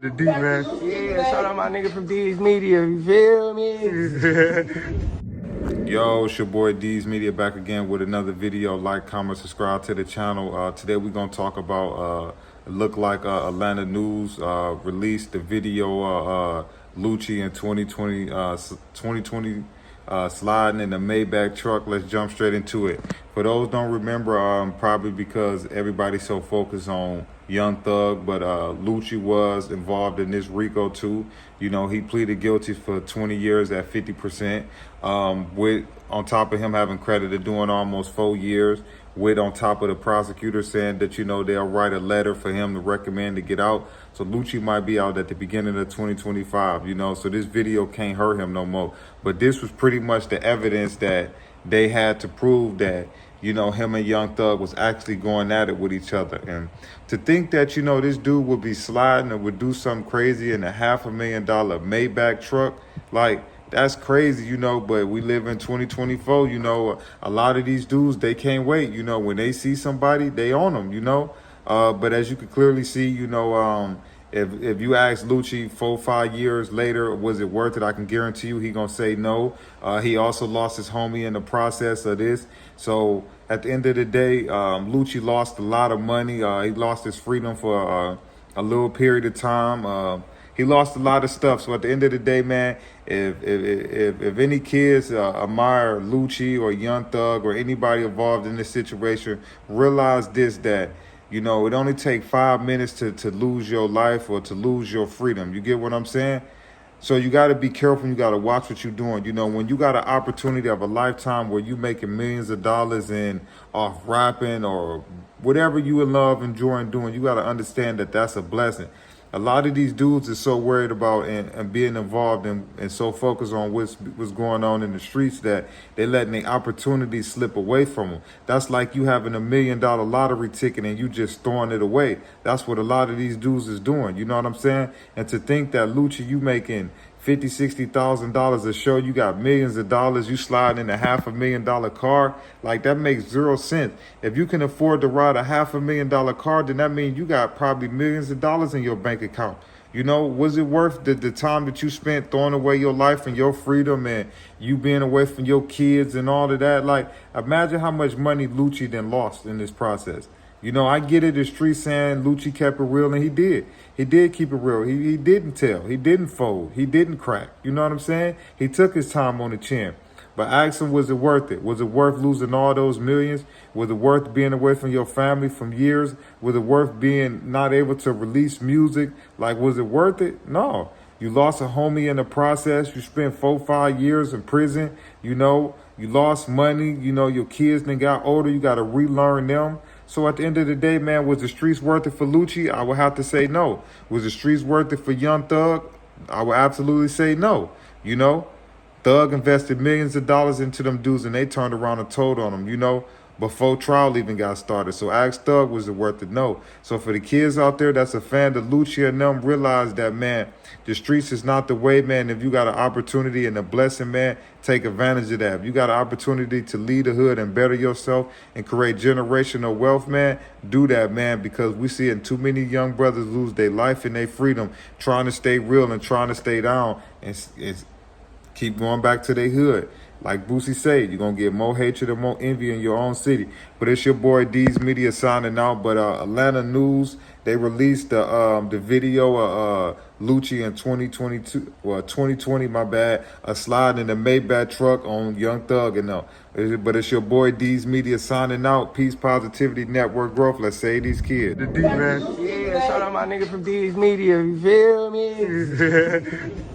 The D, man. Yeah, shout out my nigga from D's Media, you feel me? Yo, it's your boy D's Media back again with another video. Like, comment, subscribe to the channel. Today we're going to talk about, it looked like Atlanta News released the video Lucci in 2020 sliding in the Maybach truck. Let's jump straight into it. For those don't remember, probably because everybody's so focused on Young Thug, but Lucci was involved in this RICO too. You know, he pleaded guilty for 20 years at 50%, with on top of him having credit of doing almost 4 years, with on top of the prosecutor saying that, you know, they'll write a letter for him to recommend to get out. So Lucci might be out at the beginning of 2025, you know, so this video can't hurt him no more. But this was pretty much the evidence that they had to prove that, you know, him and Young Thug was actually going at it with each other. And to think that, you know, this dude would be sliding and would do something crazy in a $500,000 Maybach truck, like, that's crazy, you know, but we live in 2024, you know, a lot of these dudes, they can't wait, you know, when they see somebody, they own them, you know. But as you can clearly see, you know, if you ask Lucci 4 or 5 years later, was it worth it? I can guarantee you he gonna say no. He also lost his homie in the process of this. So at the end of the day, Lucci lost a lot of money. He lost his freedom for a little period of time. He lost a lot of stuff. So at the end of the day, man, if any kids admire Lucci or Young Thug or anybody involved in this situation, realize this, that, you know, it only takes 5 minutes to lose your life or to lose your freedom. You get what I'm saying? So you got to be careful. You got to watch what you're doing. You know, when you got an opportunity of a lifetime where you making millions of dollars in off rapping or whatever you in love, enjoying doing, you got to understand that that's a blessing. A lot of these dudes are so worried about and being involved and so focused on what's going on in the streets that they letting the opportunities slip away from them. That's like you having $1 million lottery ticket and you just throwing it away. That's what a lot of these dudes is doing. You know what I'm saying? And to think that, Lucci, you making $50,000, $60,000 a show, you got millions of dollars, you slide in a $500,000 car, like, that makes 0 sense. If you can afford to ride a $500,000 car, then that means you got probably millions of dollars in your bank account. You know, was it worth the time that you spent throwing away your life and your freedom and you being away from your kids and all of that? Like, imagine how much money Lucci then lost in this process. You know, I get it, the street saying Lucci kept it real, and he did. He did keep it real. He didn't tell. He didn't fold. He didn't crack. You know what I'm saying? He took his time on the chin. But ask him, was it worth it? Was it worth losing all those millions? Was it worth being away from your family from years? Was it worth being not able to release music? Like, was it worth it? No. You lost a homie in the process. You spent 4 or 5 years in prison. You know, you lost money. You know, your kids then got older. You got to relearn them. So at the end of the day, man, was the streets worth it for Lucci? I would have to say no. Was the streets worth it for Young Thug? I would absolutely say no. You know, Thug invested millions of dollars into them dudes and they turned around and told on them, you know, before trial even got started. So ask Thug, was it worth it? No. So for the kids out there that's a fan of Lucci and them, realize that, man, the streets is not the way, man. If you got an opportunity and a blessing, man, take advantage of that. If you got an opportunity to lead the hood and better yourself and create generational wealth, man, do that, man, because we seeing too many young brothers lose their life and their freedom trying to stay real and trying to stay down and keep going back to their hood. Like Boosie said, you're going to get more hatred and more envy in your own city. But it's your boy D's Media signing out. But Atlanta News, they released the video of Lucci in 2020, my bad, sliding in the Maybach truck on Young Thug. And but it's your boy D's Media signing out. Peace, positivity, network growth. Let's save these kids. The D, man. Yeah, shout out my nigga from D's Media, you feel me?